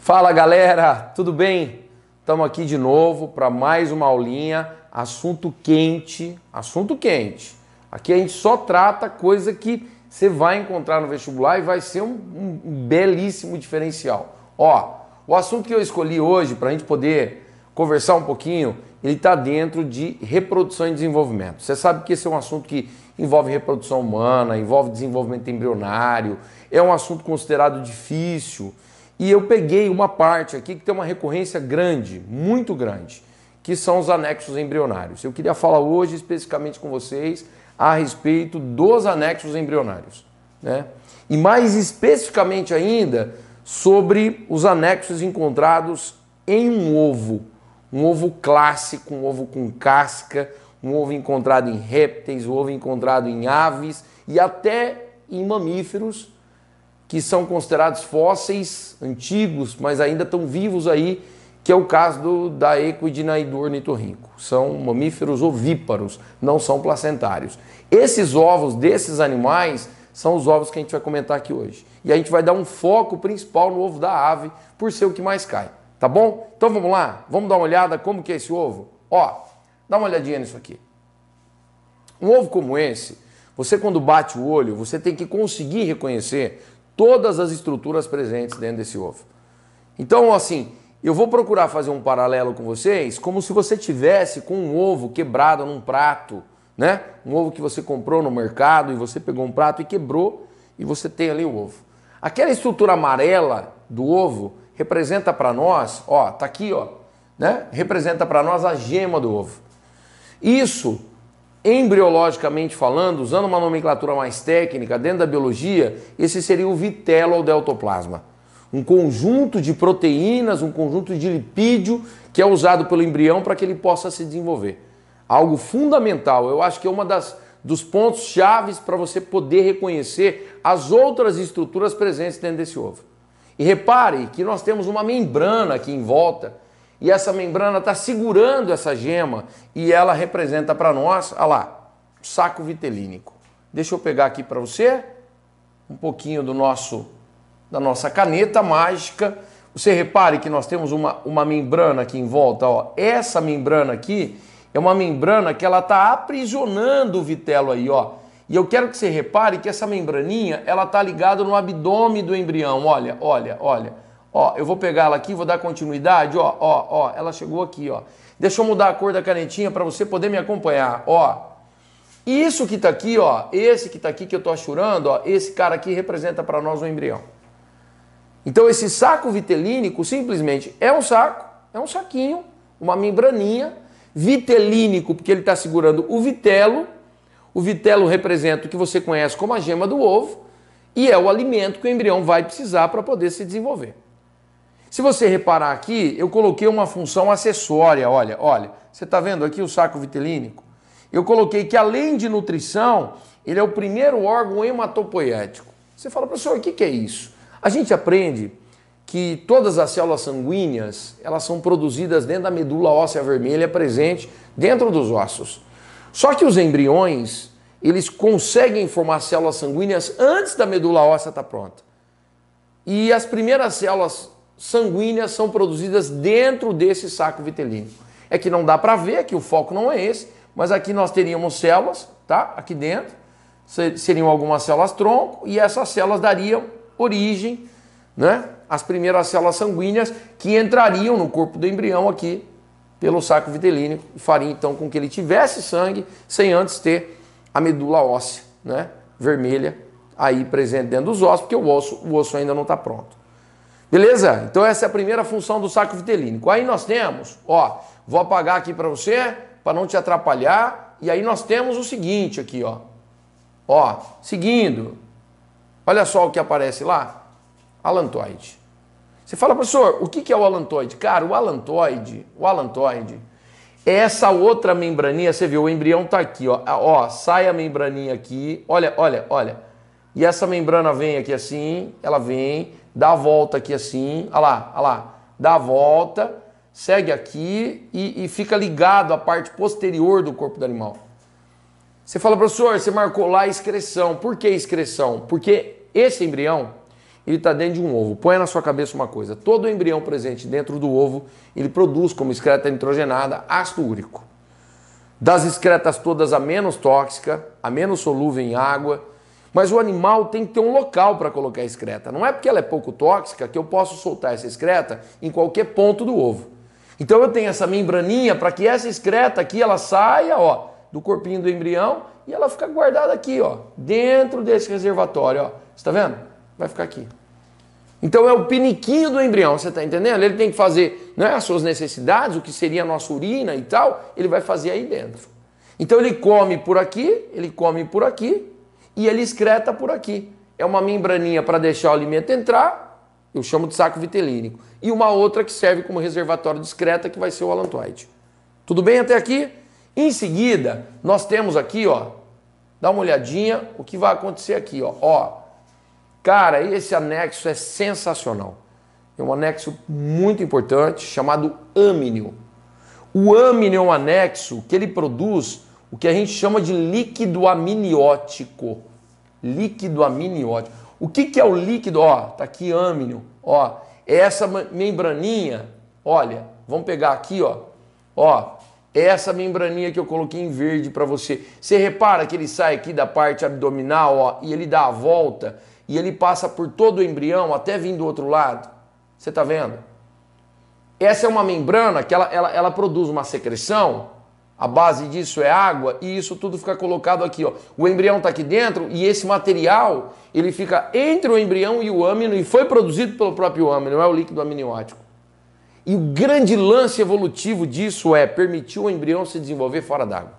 Fala galera, tudo bem? Estamos aqui de novo para mais uma aulinha, assunto quente, assunto quente. Aqui a gente só trata coisa que você vai encontrar no vestibular e vai ser um belíssimo diferencial. Ó, o assunto que eu escolhi hoje para a gente poder conversar um pouquinho, ele está dentro de reprodução e desenvolvimento. Você sabe que esse é um assunto que envolve reprodução humana, envolve desenvolvimento embrionário, é um assunto considerado difícil. E eu peguei uma parte aqui que tem uma recorrência grande, muito grande, que são os anexos embrionários. Eu queria falar hoje especificamente com vocês a respeito dos anexos embrionários, né? E mais especificamente ainda sobre os anexos encontrados em um ovo clássico, um ovo com casca, um ovo encontrado em répteis, um ovo encontrado em aves e até em mamíferos que são considerados fósseis antigos, mas ainda estão vivos aí, que é o caso da Equidna e do ornitorrinco. São mamíferos ovíparos, não são placentários. Esses ovos desses animais são os ovos que a gente vai comentar aqui hoje. E a gente vai dar um foco principal no ovo da ave, por ser o que mais cai. Tá bom? Então vamos lá? Vamos dar uma olhada como que é esse ovo? Ó, dá uma olhadinha nisso aqui. Um ovo como esse, você quando bate o olho, você tem que conseguir reconhecer todas as estruturas presentes dentro desse ovo. Então, assim, eu vou procurar fazer um paralelo com vocês, como se você tivesse com um ovo quebrado num prato, né? Um ovo que você comprou no mercado e você pegou um prato e quebrou e você tem ali o ovo. Aquela estrutura amarela do ovo representa para nós, ó, tá aqui, ó, né? Representa para nós a gema do ovo. Isso, embriologicamente falando, usando uma nomenclatura mais técnica dentro da biologia, esse seria o vitelo ou deltoplasma. Um conjunto de proteínas, um conjunto de lipídio que é usado pelo embrião para que ele possa se desenvolver. Algo fundamental, eu acho que é uma dos pontos chaves para você poder reconhecer as outras estruturas presentes dentro desse ovo. E repare que nós temos uma membrana aqui em volta, e essa membrana está segurando essa gema e ela representa para nós, olha lá, saco vitelínico. Deixa eu pegar aqui para você um pouquinho da nossa caneta mágica. Você repare que nós temos uma membrana aqui em volta. Ó. Essa membrana aqui é uma membrana que ela está aprisionando o vitelo aí. Ó. E eu quero que você repare que essa membraninha ela está ligada no abdômen do embrião. Olha, olha, olha. Ó, eu vou pegar ela aqui, vou dar continuidade, ó, ela chegou aqui, ó. Deixa eu mudar a cor da canetinha para você poder me acompanhar, ó. Isso que tá aqui, ó, esse que tá aqui que eu tô achurando, ó, esse cara aqui representa para nós o embrião. Então esse saco vitelínico simplesmente é um saco, é um saquinho, uma membraninha, vitelínico porque ele está segurando o vitelo representa o que você conhece como a gema do ovo e é o alimento que o embrião vai precisar para poder se desenvolver. Se você reparar aqui, eu coloquei uma função acessória, olha, você está vendo aqui o saco vitelínico? Eu coloquei que além de nutrição, ele é o primeiro órgão hematopoético. Você fala, professor, o que é isso? A gente aprende que todas as células sanguíneas, elas são produzidas dentro da medula óssea vermelha presente dentro dos ossos. Só que os embriões, eles conseguem formar células sanguíneas antes da medula óssea estar pronta. E as primeiras células sanguíneas são produzidas dentro desse saco vitelínico. É que não dá para ver, que o foco não é esse, mas aqui nós teríamos células, tá? Aqui dentro, seriam algumas células tronco e essas células dariam origem, né? Às primeiras células sanguíneas que entrariam no corpo do embrião aqui pelo saco vitelínico e faria então com que ele tivesse sangue sem antes ter a medula óssea, né? Vermelha aí presente dentro dos ossos, porque o osso ainda não está pronto. Beleza? Então essa é a primeira função do saco vitelínico. Aí nós temos, ó, vou apagar aqui para você, para não te atrapalhar, e aí nós temos o seguinte aqui, ó, seguindo, olha só o que aparece lá, alantoide. Você fala, professor, o que é o alantoide? Cara, o alantoide é essa outra membraninha, você viu, o embrião tá aqui, ó, sai a membraninha aqui, olha, e essa membrana vem aqui assim, ela vem, dá a volta aqui assim, olha lá, dá a volta, segue aqui e fica ligado à parte posterior do corpo do animal. Você fala, professor, você marcou lá a excreção. Por que excreção? Porque esse embrião, ele está dentro de um ovo. Põe na sua cabeça uma coisa, todo embrião presente dentro do ovo, ele produz como excreta nitrogenada ácido úrico. Das excretas todas a menos tóxica, a menos solúvel em água, mas o animal tem que ter um local para colocar a excreta. Não é porque ela é pouco tóxica que eu posso soltar essa excreta em qualquer ponto do ovo. Então eu tenho essa membraninha para que essa excreta aqui ela saia, ó, do corpinho do embrião e ela fica guardada aqui, ó, dentro desse reservatório, ó. Você está vendo? Vai ficar aqui. Então é o piniquinho do embrião, você está entendendo? Ele tem que fazer, né, as suas necessidades, o que seria a nossa urina e tal, ele vai fazer aí dentro. Então ele come por aqui e ele excreta por aqui. É uma membraninha para deixar o alimento entrar, eu chamo de saco vitelínico, e uma outra que serve como reservatório de excreta, que vai ser o alantoide. Tudo bem até aqui? Em seguida, nós temos aqui, ó, dá uma olhadinha, o que vai acontecer aqui, ó. Cara, esse anexo é sensacional. É um anexo muito importante chamado âminio. O âminio é um anexo que ele produz o que a gente chama de líquido amniótico. Líquido amniótico. O que é o líquido? Ó, tá aqui âminio. Ó, é essa membraninha. Olha, vamos pegar aqui, ó. Ó, é essa membraninha que eu coloquei em verde para você. Você repara que ele sai aqui da parte abdominal, ó, e ele dá a volta e ele passa por todo o embrião até vir do outro lado. Você tá vendo? Essa é uma membrana que ela produz uma secreção. A base disso é água e isso tudo fica colocado aqui, ó. O embrião está aqui dentro e esse material, ele fica entre o embrião e o âmino e foi produzido pelo próprio âmino, não é o líquido amniótico. E o grande lance evolutivo disso é permitir o embrião se desenvolver fora d'água.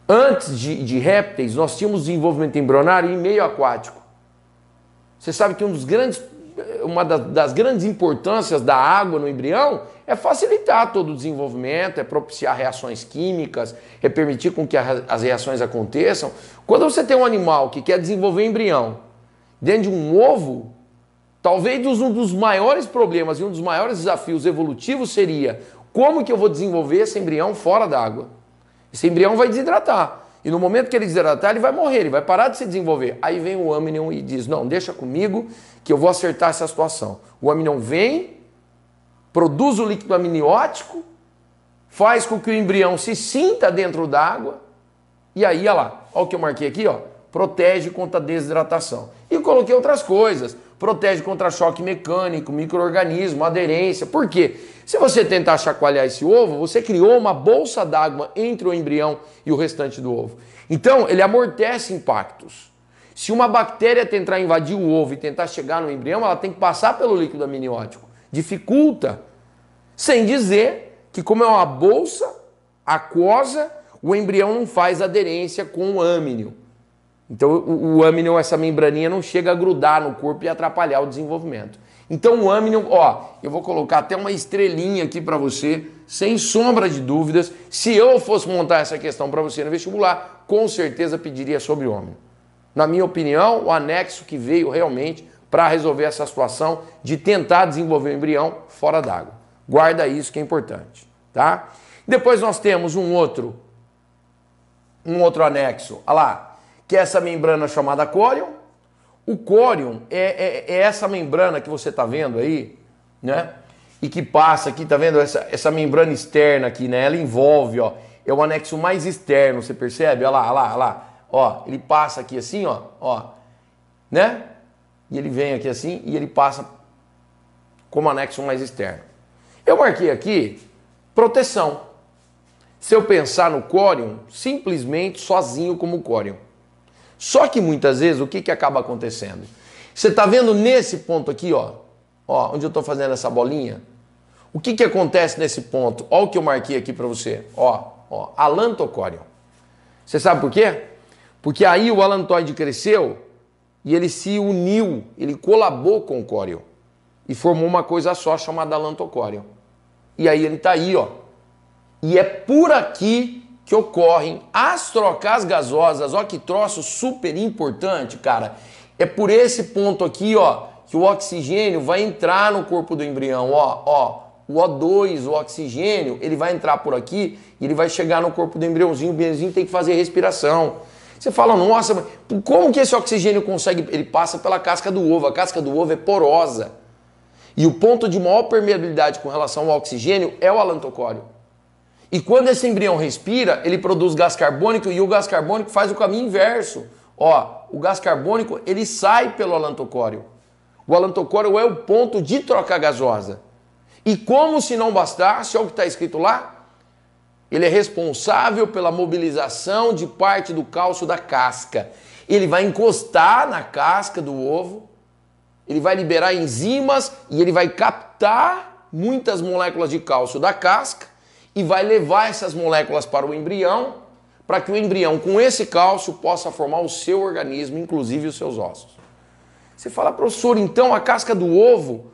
Antes de répteis, nós tínhamos desenvolvimento embrionário em meio aquático. Você sabe que uma das grandes importâncias da água no embrião é facilitar todo o desenvolvimento, é propiciar reações químicas, é permitir com que as reações aconteçam. Quando você tem um animal que quer desenvolver embrião dentro de um ovo, talvez um dos maiores problemas e um dos maiores desafios evolutivos seria como que eu vou desenvolver esse embrião fora d'água. Esse embrião vai desidratar. E no momento que ele desidratar, ele vai morrer, ele vai parar de se desenvolver. Aí vem o âmnion e diz, não, deixa comigo que eu vou acertar essa situação. O âmnion vem, produz o líquido amniótico, faz com que o embrião se sinta dentro d'água, e aí, olha lá, olha o que eu marquei aqui, ó, protege contra a desidratação. E eu coloquei outras coisas, protege contra choque mecânico, micro-organismo, aderência. Por quê? Se você tentar chacoalhar esse ovo, você criou uma bolsa d'água entre o embrião e o restante do ovo. Então, ele amortece impactos. Se uma bactéria tentar invadir o ovo e tentar chegar no embrião, ela tem que passar pelo líquido amniótico. Dificulta. Sem dizer que, como é uma bolsa aquosa, o embrião não faz aderência com o âmnio. Então, o âmnio, essa membraninha, não chega a grudar no corpo e atrapalhar o desenvolvimento. Então, o âmnio, ó, eu vou colocar até uma estrelinha aqui para você, sem sombra de dúvidas. Se eu fosse montar essa questão para você no vestibular, com certeza pediria sobre o âmnio. Na minha opinião, o anexo que veio realmente para resolver essa situação de tentar desenvolver o embrião fora d'água. Guarda isso que é importante, tá? Depois nós temos um outro anexo, olha lá, que é essa membrana chamada córion. O córion é essa membrana que você está vendo aí, né? E que passa aqui, tá vendo? Essa membrana externa aqui, né? Ela envolve, ó, é o anexo mais externo, você percebe? Olha lá, olha lá, olha lá. Ó, ele passa aqui assim, ó, né? E ele vem aqui assim e ele passa como anexo mais externo. Eu marquei aqui proteção. Se eu pensar no córion, simplesmente sozinho como córion. Só que muitas vezes o que acaba acontecendo? Você está vendo nesse ponto aqui, ó, onde eu estou fazendo essa bolinha? O que acontece nesse ponto? Olha o que eu marquei aqui para você. Ó, alantocórion. Você sabe por quê? Porque aí o alantoide cresceu e ele se uniu, ele colabou com o córion e formou uma coisa só chamada alantocórion. E aí ele está aí, ó. E é por aqui que ocorrem as trocas gasosas. Ó, que troço super importante, cara. É por esse ponto aqui, ó, que o oxigênio vai entrar no corpo do embrião. Ó, o O2, o oxigênio, ele vai entrar por aqui e ele vai chegar no corpo do embriãozinho. O embriãozinho tem que fazer respiração. Você fala, nossa, mas como que esse oxigênio consegue? Ele passa pela casca do ovo. A casca do ovo é porosa. E o ponto de maior permeabilidade com relação ao oxigênio é o alantocório. E quando esse embrião respira, ele produz gás carbônico e o gás carbônico faz o caminho inverso. Ó, o gás carbônico, ele sai pelo alantocório. O alantocório é o ponto de troca gasosa. E como se não bastasse, olha o que está escrito lá, ele é responsável pela mobilização de parte do cálcio da casca. Ele vai encostar na casca do ovo, ele vai liberar enzimas e ele vai captar muitas moléculas de cálcio da casca e vai levar essas moléculas para o embrião, para que o embrião com esse cálcio possa formar o seu organismo, inclusive os seus ossos. Você fala, professor, então a casca do ovo,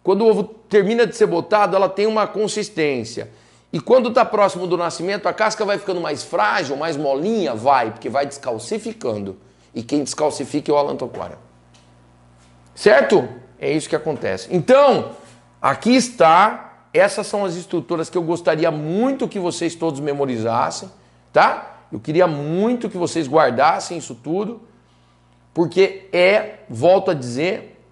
quando o ovo termina de ser botado, ela tem uma consistência. E quando está próximo do nascimento, a casca vai ficando mais frágil, mais molinha? Vai, porque vai descalcificando. E quem descalcifica é o alantocório. Certo? É isso que acontece. Então, aqui está. Essas são as estruturas que eu gostaria muito que vocês todos memorizassem, tá? Eu queria muito que vocês guardassem isso tudo, porque volto a dizer,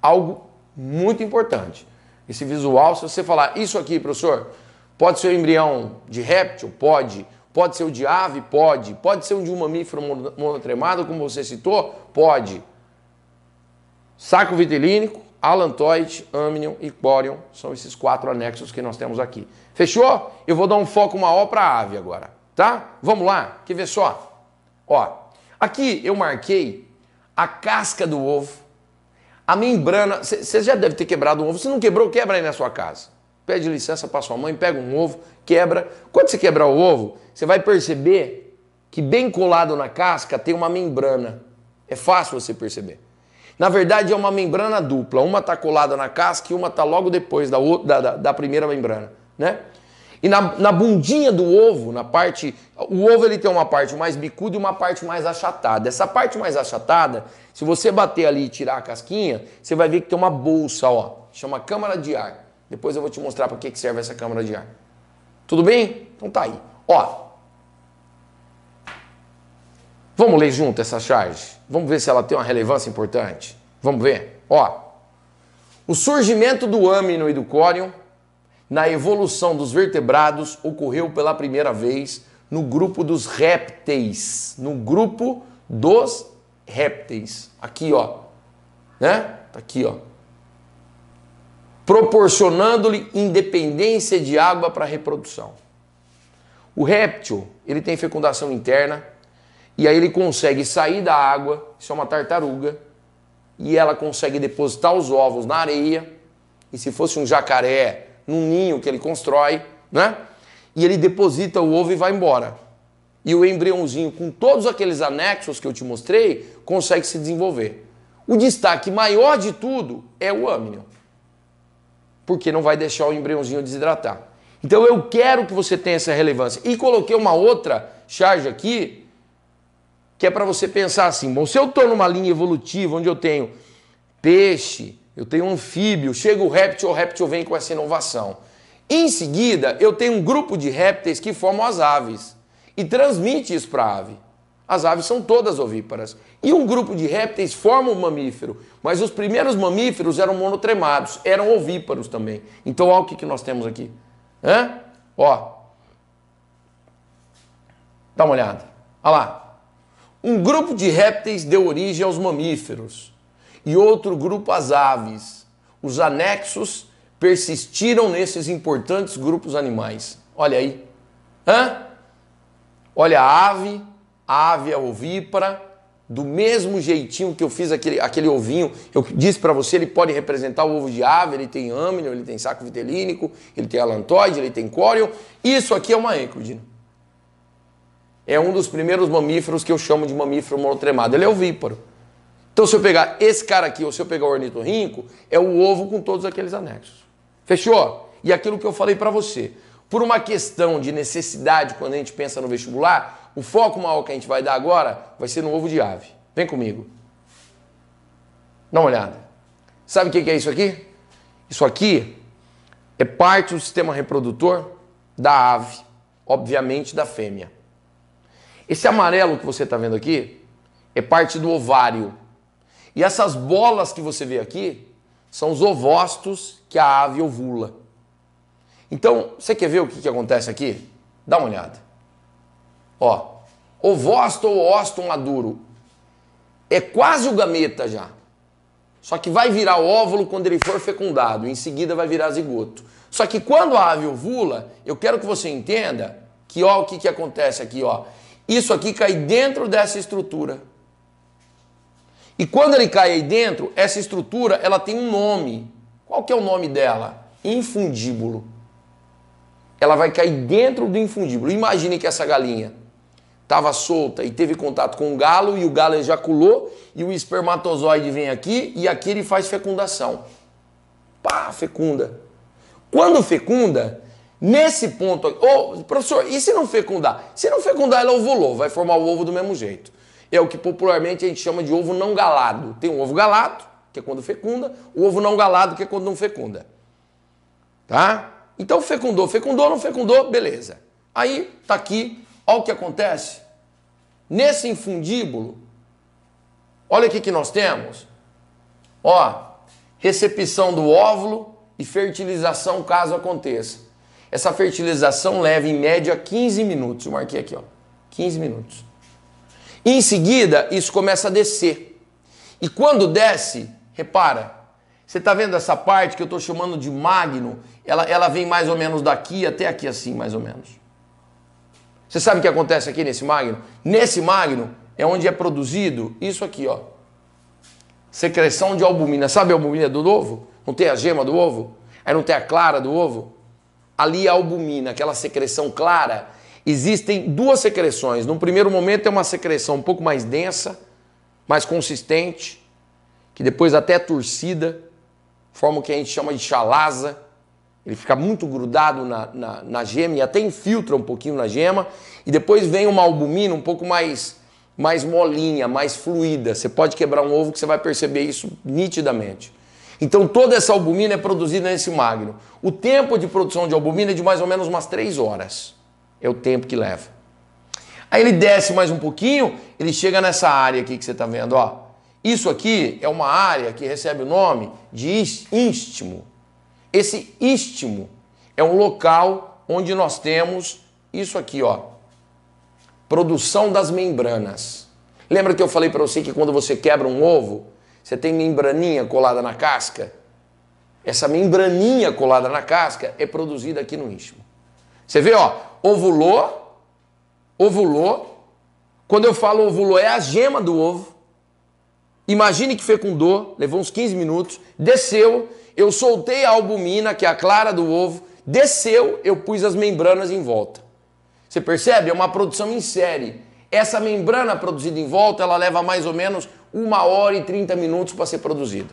algo muito importante. Esse visual, se você falar, isso aqui, professor, pode ser o embrião de réptil? Pode. Pode ser o de ave? Pode. Pode ser um de um mamífero monotremado, como você citou? Pode. Saco vitilínico, alantoide, amnion e corion são esses 4 anexos que nós temos aqui. Fechou? Eu vou dar um foco maior para a ave agora, tá? Vamos lá? Quer ver só? Ó, aqui eu marquei a casca do ovo, a membrana. Você já deve ter quebrado um ovo. Se não quebrou, quebra aí na sua casa. Pede licença para sua mãe, pega um ovo, quebra. Quando você quebrar o ovo, você vai perceber que bem colado na casca tem uma membrana. É fácil você perceber. Na verdade, é uma membrana dupla. Uma está colada na casca e uma está logo depois da primeira membrana, né? E na bundinha do ovo, na parte... O ovo ele tem uma parte mais bicuda e uma parte mais achatada. Essa parte mais achatada, se você bater ali e tirar a casquinha, você vai ver que tem uma bolsa, ó. Chama câmara de ar. Depois eu vou te mostrar para que serve essa câmara de ar. Tudo bem? Então tá aí. Ó. Vamos ler junto essa charge? Vamos ver se ela tem uma relevância importante? Vamos ver? Ó. O surgimento do âmino e do córion na evolução dos vertebrados ocorreu pela primeira vez no grupo dos répteis. No grupo dos répteis. Aqui, ó. Né? Tá aqui, ó. Proporcionando-lhe independência de água para a reprodução. O réptil, ele tem fecundação interna e aí ele consegue sair da água, isso é uma tartaruga, e ela consegue depositar os ovos na areia, e se fosse um jacaré, num ninho que ele constrói, né? E ele deposita o ovo e vai embora. E o embriãozinho, com todos aqueles anexos que eu te mostrei, consegue se desenvolver. O destaque maior de tudo é o âmnion, porque não vai deixar o embriãozinho desidratar. Então eu quero que você tenha essa relevância. E coloquei uma outra charge aqui, que é para você pensar assim, bom, se eu estou numa linha evolutiva onde eu tenho peixe, eu tenho anfíbio, chega o réptil vem com essa inovação. Em seguida, eu tenho um grupo de répteis que formam as aves e transmite isso para a ave. As aves são todas ovíparas. E um grupo de répteis forma um mamífero, mas os primeiros mamíferos eram monotremados, eram ovíparos também. Então, olha o que nós temos aqui. Hã? Ó. Dá uma olhada. Olha lá. Um grupo de répteis deu origem aos mamíferos e outro grupo às aves. Os anexos persistiram nesses importantes grupos animais. Olha aí. Hã? Olha a ave é ovípara, do mesmo jeitinho que eu fiz aquele ovinho. Eu disse para você, ele pode representar o ovo de ave, ele tem âmnion, ele tem saco vitilínico, ele tem alantoide, ele tem córion. Isso aqui é uma ênclide. É um dos primeiros mamíferos que eu chamo de mamífero monotremado. Ele é ovíparo. Então, se eu pegar esse cara aqui, ou se eu pegar o ornitorrinco, é o ovo com todos aqueles anexos. Fechou? E aquilo que eu falei para você. Por uma questão de necessidade, quando a gente pensa no vestibular, o foco maior que a gente vai dar agora vai ser no ovo de ave. Vem comigo. Dá uma olhada. Sabe o que é isso aqui? Isso aqui é parte do sistema reprodutor da ave, obviamente da fêmea. Esse amarelo que você está vendo aqui é parte do ovário. E essas bolas que você vê aqui são os ovócitos que a ave ovula. Então, você quer ver o que acontece aqui? Dá uma olhada. Ó, ovócito ou ócito maduro. É quase o gameta já. Só que vai virar óvulo quando ele for fecundado. Em seguida vai virar zigoto. Só que quando a ave ovula, eu quero que você entenda que ó, o que acontece aqui, ó. Isso aqui cai dentro dessa estrutura. E quando ele cai aí dentro, essa estrutura ela tem um nome. Qual que é o nome dela? Infundíbulo. Ela vai cair dentro do infundíbulo. Imagine que essa galinha estava solta e teve contato com o galo e o galo ejaculou e o espermatozoide vem aqui e aqui ele faz fecundação. Pá, fecunda. Quando fecunda, nesse ponto... Ô, professor, e se não fecundar? Se não fecundar, ela ovulou, vai formar o ovo do mesmo jeito. É o que popularmente a gente chama de ovo não galado. Tem o ovo galado, que é quando fecunda, o ovo não galado, que é quando não fecunda. Tá? Então fecundou, não fecundou, beleza. Aí tá aqui, olha o que acontece. Nesse infundíbulo, olha o que nós temos. Ó, recepção do óvulo e fertilização caso aconteça. Essa fertilização leva em média 15 minutos. Eu marquei aqui, ó, 15 minutos. Em seguida, isso começa a descer. E quando desce, repara, você está vendo essa parte que eu estou chamando de magno? Ela vem mais ou menos daqui até aqui assim, mais ou menos. Você sabe o que acontece aqui nesse magno? Nesse magno é onde é produzido isso aqui, ó. Secreção de albumina. Sabe a albumina do ovo? Não tem a gema do ovo? Aí não tem a clara do ovo? Ali é a albumina, aquela secreção clara. Existem duas secreções. No primeiro momento é uma secreção um pouco mais densa, mais consistente, que depois até é torcida, forma o que a gente chama de chalaza. Ele fica muito grudado na gema e até infiltra um pouquinho na gema. E depois vem uma albumina um pouco mais molinha, mais fluida. Você pode quebrar um ovo que você vai perceber isso nitidamente. Então toda essa albumina é produzida nesse magno. O tempo de produção de albumina é de mais ou menos umas 3 horas. É o tempo que leva. Aí ele desce mais um pouquinho, ele chega nessa área aqui que você está vendo, ó. Isso aqui é uma área que recebe o nome de ístimo. Esse ístimo é um local onde nós temos isso aqui, ó. Produção das membranas. Lembra que eu falei para você que quando você quebra um ovo, você tem membraninha colada na casca? Essa membraninha colada na casca é produzida aqui no ístimo. Você vê, ó, ovulou. Quando eu falo ovulou, é a gema do ovo. Imagine que fecundou, levou uns 15 minutos, desceu, eu soltei a albumina, que é a clara do ovo, desceu, eu pus as membranas em volta. Você percebe? É uma produção em série. Essa membrana produzida em volta, ela leva mais ou menos 1 hora e 30 minutos para ser produzida.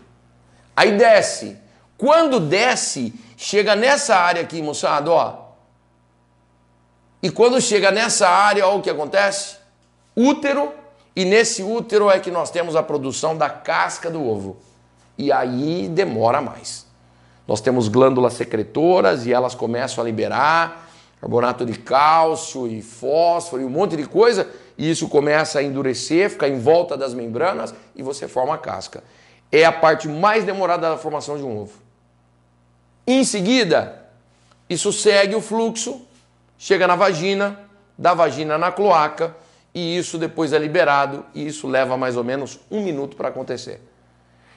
Aí desce. Quando desce, chega nessa área aqui, moçada, ó. E quando chega nessa área, olha o que acontece. Útero, e nesse útero é que nós temos a produção da casca do ovo. E aí demora mais. Nós temos glândulas secretoras e elas começam a liberar carbonato de cálcio e fósforo e um monte de coisa. E isso começa a endurecer, ficar em volta das membranas e você forma a casca. É a parte mais demorada da formação de um ovo. Em seguida, isso segue o fluxo, chega na vagina, da vagina na cloaca, e isso depois é liberado, e isso leva mais ou menos 1 minuto para acontecer.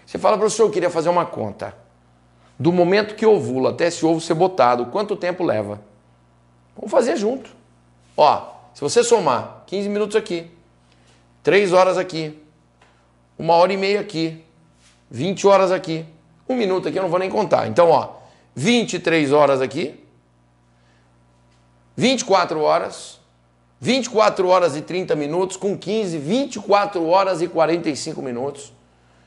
Você fala, professor, eu queria fazer uma conta. Do momento que ovula até esse ovo ser botado, quanto tempo leva? Vamos fazer junto. Ó, se você somar 15 minutos aqui, 3 horas aqui, 1 hora e meia aqui, 20 horas aqui, 1 minuto aqui eu não vou nem contar. Então, ó, 23 horas aqui, 24 horas, 24 horas e 30 minutos, com 15, 24 horas e 45 minutos.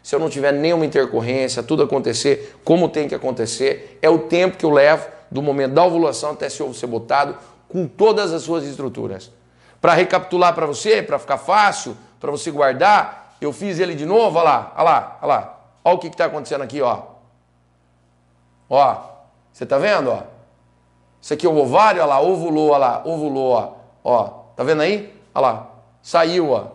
Se eu não tiver nenhuma intercorrência, tudo acontecer como tem que acontecer, é o tempo que eu levo do momento da ovulação até esse ovo ser botado, com todas as suas estruturas. Para recapitular para você, para ficar fácil, para você guardar, eu fiz ele de novo, olha lá, olha lá, olha lá. Olha o que está acontecendo aqui, ó. Ó, você está vendo, ó? Isso aqui é o ovário, olha lá, ovulou, ó. Ó, tá vendo aí? Olha lá. saiu, ó,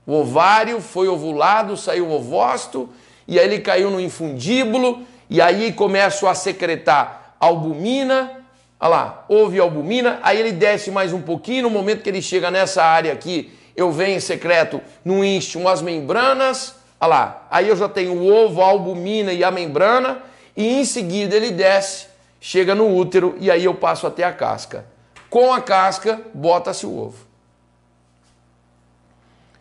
o ovário, foi ovulado, saiu o ovócito, e aí ele caiu no infundíbulo, e aí começa a secretar albumina, olha lá, houve albumina, aí ele desce mais um pouquinho, no momento que ele chega nessa área aqui, eu venho e secreto no ístimo as membranas, olha lá, aí eu já tenho o ovo, a albumina e a membrana, e em seguida ele desce, chega no útero, e aí eu passo até a casca. Com a casca, bota-se o ovo.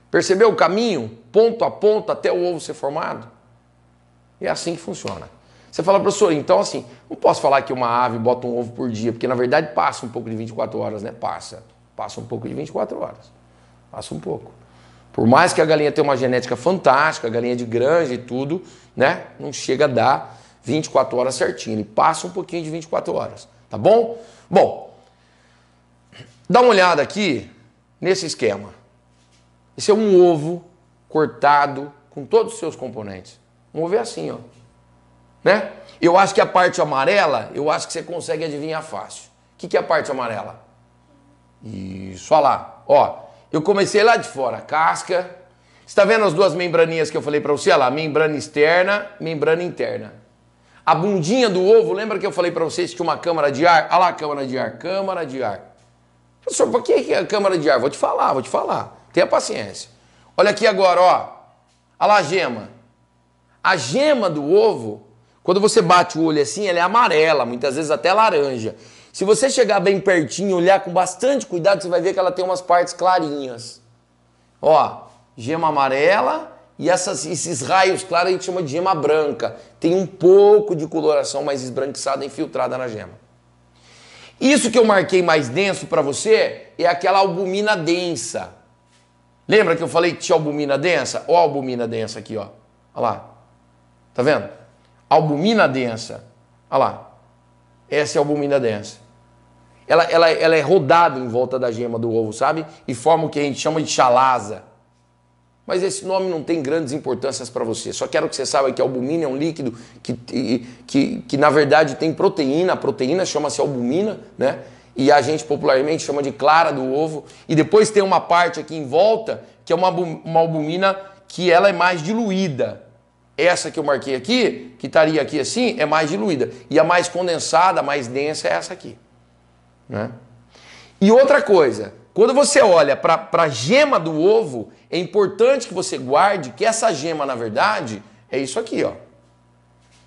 Percebeu o caminho, ponto a ponto, até o ovo ser formado? É assim que funciona. Você fala, professor, então assim, não posso falar que uma ave bota um ovo por dia, porque na verdade passa um pouco de 24 horas, né? Passa um pouco de 24 horas. Passa um pouco. Por mais que a galinha tenha uma genética fantástica, a galinha de granja e tudo, né? Não chega a dar 24 horas certinho. Ele passa um pouquinho de 24 horas, tá bom? Bom, dá uma olhada aqui nesse esquema. Esse é um ovo cortado com todos os seus componentes. Um ovo é assim, ó. Né? Eu acho que a parte amarela, eu acho que você consegue adivinhar fácil. O que é a parte amarela? Isso, olha lá. Ó, eu comecei lá de fora, casca. Você está vendo as duas membraninhas que eu falei para você? Olha lá, membrana externa, membrana interna. A bundinha do ovo, lembra que eu falei para vocês que tinha uma câmara de ar? Olha lá a câmara de ar, câmara de ar. Professor, por que é a câmara de ar? Vou te falar. Tenha paciência. Olha aqui agora, ó. Olha lá a gema. A gema do ovo, quando você bate o olho assim, ela é amarela, muitas vezes até laranja. Se você chegar bem pertinho e olhar com bastante cuidado, você vai ver que ela tem umas partes clarinhas. Ó, gema amarela e esses raios claros a gente chama de gema branca. Tem um pouco de coloração mais esbranquiçada infiltrada na gema. Isso que eu marquei mais denso para você é aquela albumina densa. Lembra que eu falei que tinha albumina densa? Ó a albumina densa aqui, ó. Olha lá. Tá vendo? Albumina densa. Olha lá. Essa é a albumina densa. Ela é rodada em volta da gema do ovo, sabe? E forma o que a gente chama de chalaza. Mas esse nome não tem grandes importâncias para você. Só quero que você saiba que a albumina é um líquido que na verdade tem proteína. A proteína chama-se albumina, né? E a gente popularmente chama de clara do ovo. E depois tem uma parte aqui em volta que é uma albumina que ela é mais diluída. Essa que eu marquei aqui, que estaria aqui assim, é mais diluída. E a mais condensada, a mais densa é essa aqui. Né? E outra coisa, quando você olha para a gema do ovo, é importante que você guarde que essa gema, na verdade, é isso aqui, ó.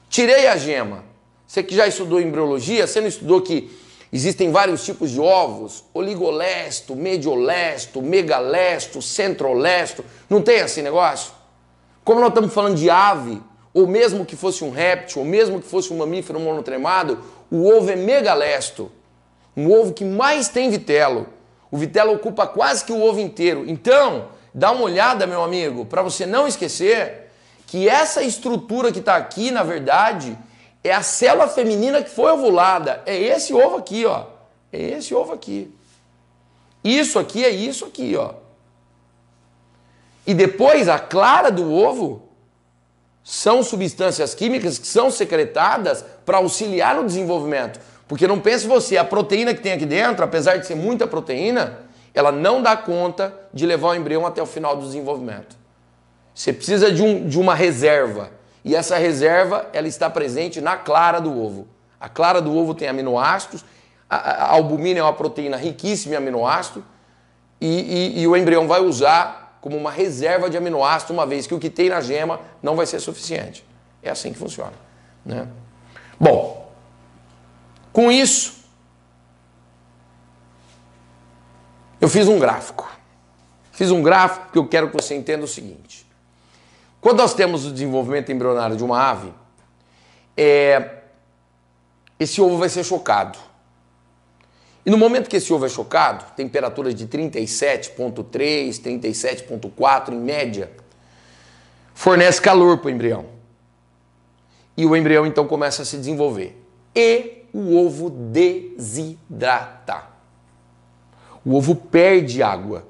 Tirei a gema. Você que já estudou embriologia, você não estudou que existem vários tipos de ovos? Oligolesto, mediolesto, megalesto, centrolesto. Não tem esse negócio? Como nós estamos falando de ave, ou mesmo que fosse um réptil, ou mesmo que fosse um mamífero monotremado, o ovo é megalesto. Um ovo que mais tem vitelo. O vitelo ocupa quase que o ovo inteiro. Então, dá uma olhada, meu amigo, para você não esquecer que essa estrutura que está aqui, na verdade, é a célula feminina que foi ovulada. É esse ovo aqui, ó. É esse ovo aqui. Isso aqui é isso aqui, ó. E depois, a clara do ovo são substâncias químicas que são secretadas para auxiliar no desenvolvimento. Porque não pense você, a proteína que tem aqui dentro, apesar de ser muita proteína, ela não dá conta de levar o embrião até o final do desenvolvimento. Você precisa de uma reserva. E essa reserva, ela está presente na clara do ovo. A clara do ovo tem aminoácidos, a albumina é uma proteína riquíssima em aminoácidos, e o embrião vai usar como uma reserva de aminoácidos, uma vez que o que tem na gema não vai ser suficiente. É assim que funciona. Né? Bom, com isso, eu fiz um gráfico. Fiz um gráfico porque eu quero que você entenda o seguinte. Quando nós temos o desenvolvimento embrionário de uma ave, esse ovo vai ser chocado. E no momento que esse ovo é chocado, temperaturas de 37,3, 37,4 em média, fornece calor para o embrião. E o embrião então começa a se desenvolver. E o ovo desidrata. O ovo perde água.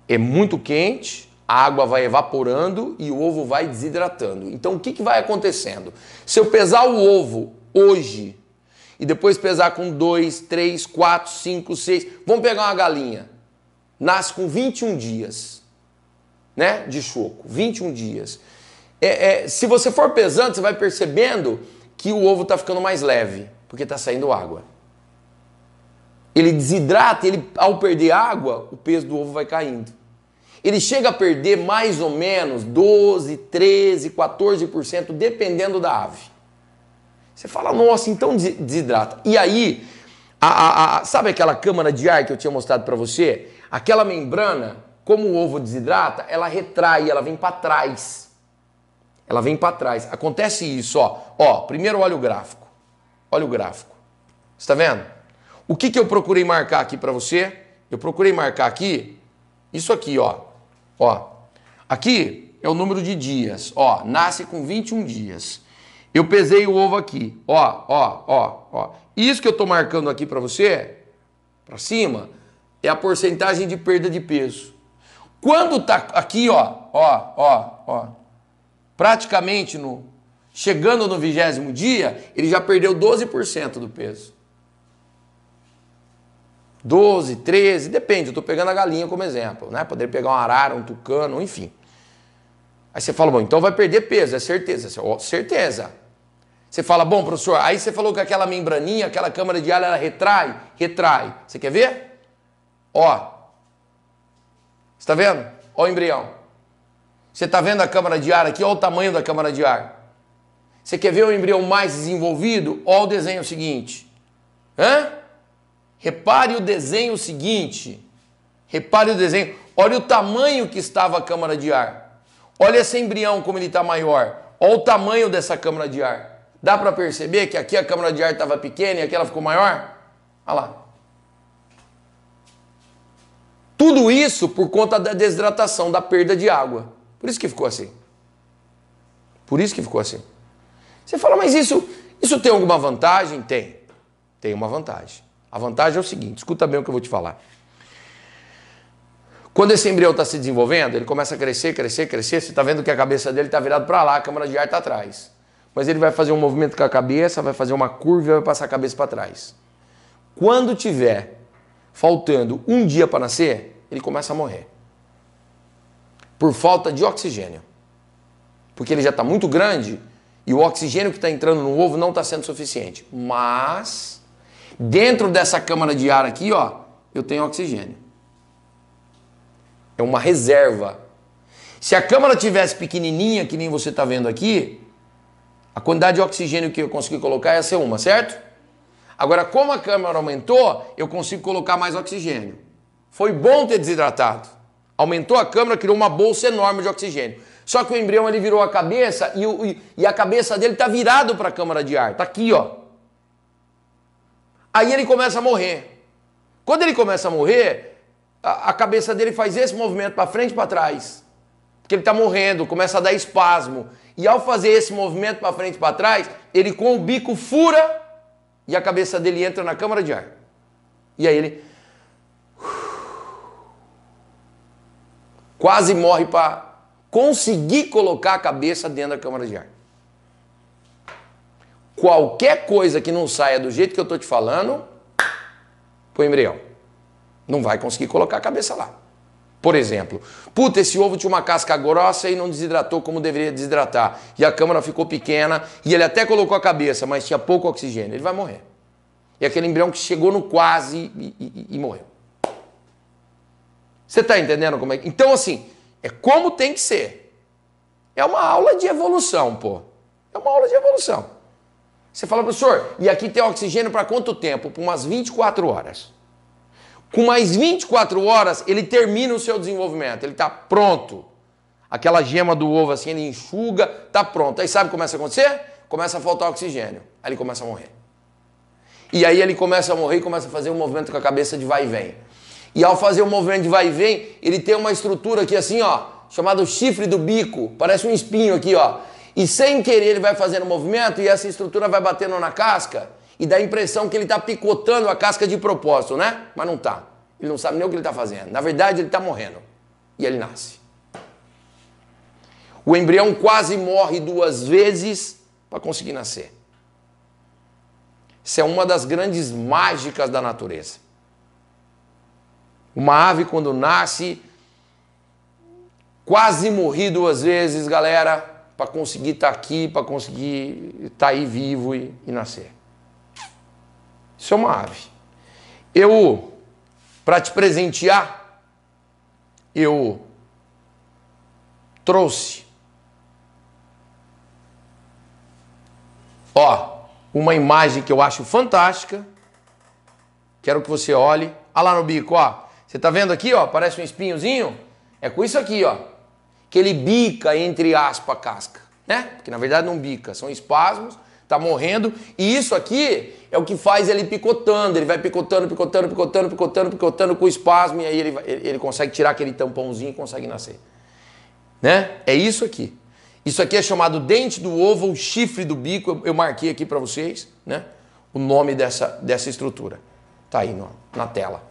É muito quente, a água vai evaporando e o ovo vai desidratando. Então o que vai acontecendo? Se eu pesar o ovo hoje e depois pesar com 2, 3, 4, 5, 6... Vamos pegar uma galinha. nasce com 21 dias, né, de choco, 21 dias. Se você for pesando, você vai percebendo que o ovo está ficando mais leve, porque está saindo água. Ele desidrata, ao perder água, o peso do ovo vai caindo. Ele chega a perder mais ou menos 12, 13, 14%, dependendo da ave. Você fala, nossa, então desidrata. E aí, sabe aquela câmara de ar que eu tinha mostrado para você? Aquela membrana, como o ovo desidrata, ela retrai, ela vem para trás. Ela vem para trás. Acontece isso, ó. Primeiro olha o gráfico. Olha o gráfico. Você está vendo? O que eu procurei marcar aqui para você? Eu procurei marcar aqui, isso aqui, ó. Aqui é o número de dias, ó. Nasce com 21 dias. Eu pesei o ovo aqui, ó. Isso que eu tô marcando aqui para você, para cima, é a porcentagem de perda de peso. Quando tá aqui, ó, praticamente chegando no 20º dia, ele já perdeu 12% do peso. 12, 13, depende, eu tô pegando a galinha como exemplo, né? Poderia pegar uma arara, um tucano, enfim. Aí você fala, bom, então vai perder peso, é certeza. Certeza. Você fala, bom, professor, aí você falou que aquela membraninha, aquela câmara de ar, ela retrai? Retrai. Você quer ver? Ó. Você tá vendo? Ó o embrião. Você tá vendo a câmara de ar aqui? Ó o tamanho da câmara de ar. Você quer ver o embrião mais desenvolvido? Ó o desenho seguinte. Repare o desenho seguinte. Repare o desenho. Olha o tamanho que estava a câmara de ar. Olha esse embrião como ele está maior. Olha o tamanho dessa câmara de ar. Dá para perceber que aqui a câmara de ar estava pequena e aqui ela ficou maior? Olha lá. Tudo isso por conta da desidratação, da perda de água. Por isso que ficou assim. Por isso que ficou assim. Você fala, mas isso tem alguma vantagem? Tem. Tem uma vantagem. A vantagem é o seguinte, escuta bem o que eu vou te falar. Quando esse embrião está se desenvolvendo, ele começa a crescer, você está vendo que a cabeça dele está virada para lá, a câmara de ar está atrás. Mas ele vai fazer um movimento com a cabeça, vai fazer uma curva e vai passar a cabeça para trás. Quando tiver faltando um dia para nascer, ele começa a morrer. Por falta de oxigênio. Porque ele já está muito grande e o oxigênio que está entrando no ovo não está sendo suficiente. Mas dentro dessa câmara de ar aqui, ó, eu tenho oxigênio. É uma reserva. Se a câmara tivesse pequenininha, que nem você está vendo aqui, a quantidade de oxigênio que eu consegui colocar ia ser uma, certo? Agora, como a câmara aumentou, eu consigo colocar mais oxigênio. Foi bom ter desidratado. Aumentou a câmara, criou uma bolsa enorme de oxigênio. Só que o embrião ele virou a cabeça e a cabeça dele está virado para a câmara de ar. Está aqui, ó. Aí ele começa a morrer. Quando ele começa a morrer, a cabeça dele faz esse movimento para frente e para trás. Porque ele está morrendo, começa a dar espasmo. E ao fazer esse movimento para frente e para trás, ele com o bico fura e a cabeça dele entra na câmara de ar. E aí ele quase morre para conseguir colocar a cabeça dentro da câmara de ar. Qualquer coisa que não saia do jeito que eu estou te falando, põe o embrião. Não vai conseguir colocar a cabeça lá. Por exemplo, puta, esse ovo tinha uma casca grossa e não desidratou como deveria desidratar. E a câmara ficou pequena e ele até colocou a cabeça, mas tinha pouco oxigênio. Ele vai morrer. E aquele embrião que chegou no quase e morreu. Você está entendendo como é? Então, assim, é como tem que ser. É uma aula de evolução, pô. É uma aula de evolução. Você fala, professor, e aqui tem oxigênio para quanto tempo? Por umas 24 horas. Com mais 24 horas, ele termina o seu desenvolvimento. Ele está pronto. Aquela gema do ovo assim, ele enxuga, está pronto. Aí sabe o que começa a acontecer? Começa a faltar oxigênio. Aí ele começa a morrer. E aí ele começa a morrer e começa a fazer um movimento com a cabeça de vai e vem. E ao fazer o movimento de vai e vem, ele tem uma estrutura aqui assim, ó, chamado chifre do bico. Parece um espinho aqui, ó. E sem querer ele vai fazendo o movimento e essa estrutura vai batendo na casca e dá a impressão que ele está picotando a casca de propósito, né? Mas não está. Ele não sabe nem o que ele está fazendo. Na verdade, ele está morrendo. E ele nasce. O embrião quase morre 2 vezes para conseguir nascer. Isso é uma das grandes mágicas da natureza. Uma ave quando nasce, quase morri 2 vezes, galera, para conseguir estar aqui, para conseguir estar aí vivo e nascer. Isso é uma ave. Eu, para te presentear, eu trouxe, uma imagem que eu acho fantástica. Quero que você olhe. Olha lá no bico, ó. Você tá vendo aqui, ó? Parece um espinhozinho. É com isso aqui, ó, que ele bica, entre aspas, a casca, né? Porque na verdade não bica, são espasmos, tá morrendo. E isso aqui é o que faz ele picotando. Ele vai picotando, picotando, picotando, picotando, picotando com o espasmo. E aí ele consegue tirar aquele tampãozinho e consegue nascer, né? É isso aqui. Isso aqui é chamado dente do ovo ou chifre do bico. Eu marquei aqui para vocês, né? O nome dessa estrutura. Tá aí na tela.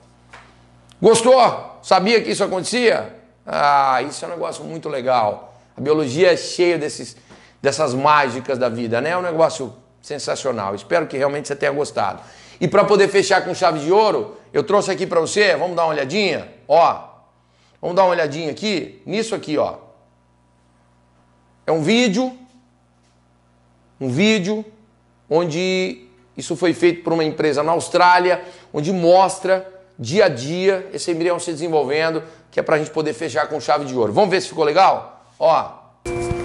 Gostou? Sabia que isso acontecia? Ah, isso é um negócio muito legal. A biologia é cheia dessas mágicas da vida, né? É um negócio sensacional. Espero que realmente você tenha gostado. E para poder fechar com chave de ouro, eu trouxe aqui para você, vamos dar uma olhadinha? Ó, vamos dar uma olhadinha aqui, nisso aqui, ó. É um vídeo onde isso foi feito por uma empresa na Austrália, onde mostra dia a dia esse embrião se desenvolvendo, que é para a gente poder fechar com chave de ouro. Vamos ver se ficou legal? Ó,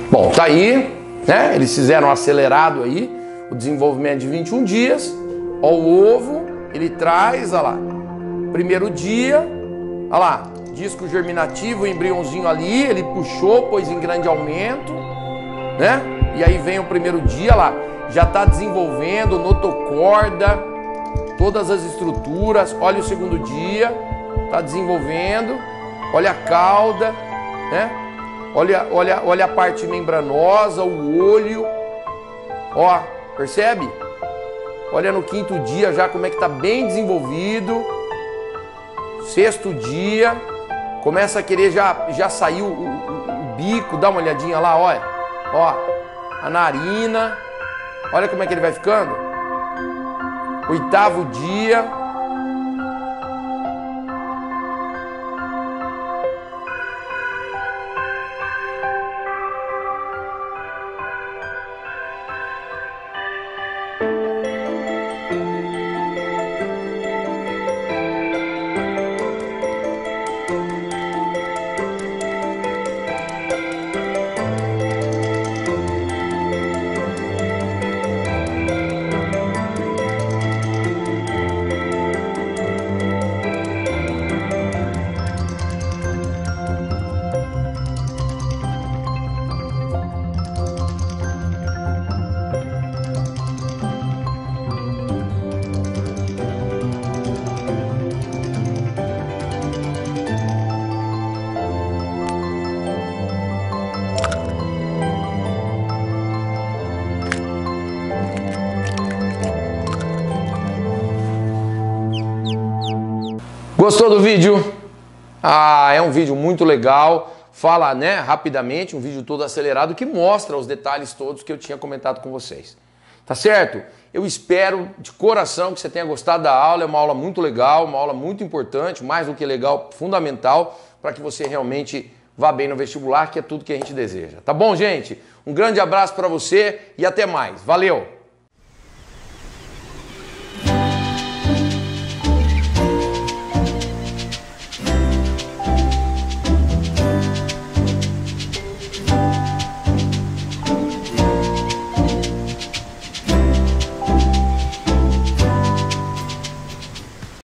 bom, tá aí, né? Eles fizeram acelerado aí o desenvolvimento de 21 dias. Ó, o ovo, ele traz, olha lá, primeiro dia, olha lá, disco germinativo, o embriãozinho ali, ele puxou, pôs em grande aumento, né? E aí vem o primeiro dia lá, já está desenvolvendo notocorda, todas as estruturas. Olha o segundo dia, está desenvolvendo, olha a cauda, né? Olha a parte membranosa, o olho, ó, percebe? Olha no 5º dia já como é que está bem desenvolvido. 6º dia, começa a querer já saiu o bico, dá uma olhadinha lá, olha, ó, a narina, olha como é que ele vai ficando. 8º dia. Gostou do vídeo? Ah, é um vídeo muito legal. Fala, né, rapidamente, um vídeo todo acelerado que mostra os detalhes todos que eu tinha comentado com vocês. Tá certo? Eu espero de coração que você tenha gostado da aula. É uma aula muito legal, uma aula muito importante, mais do que legal, fundamental, para que você realmente vá bem no vestibular, que é tudo que a gente deseja. Tá bom, gente? Um grande abraço para você e até mais. Valeu!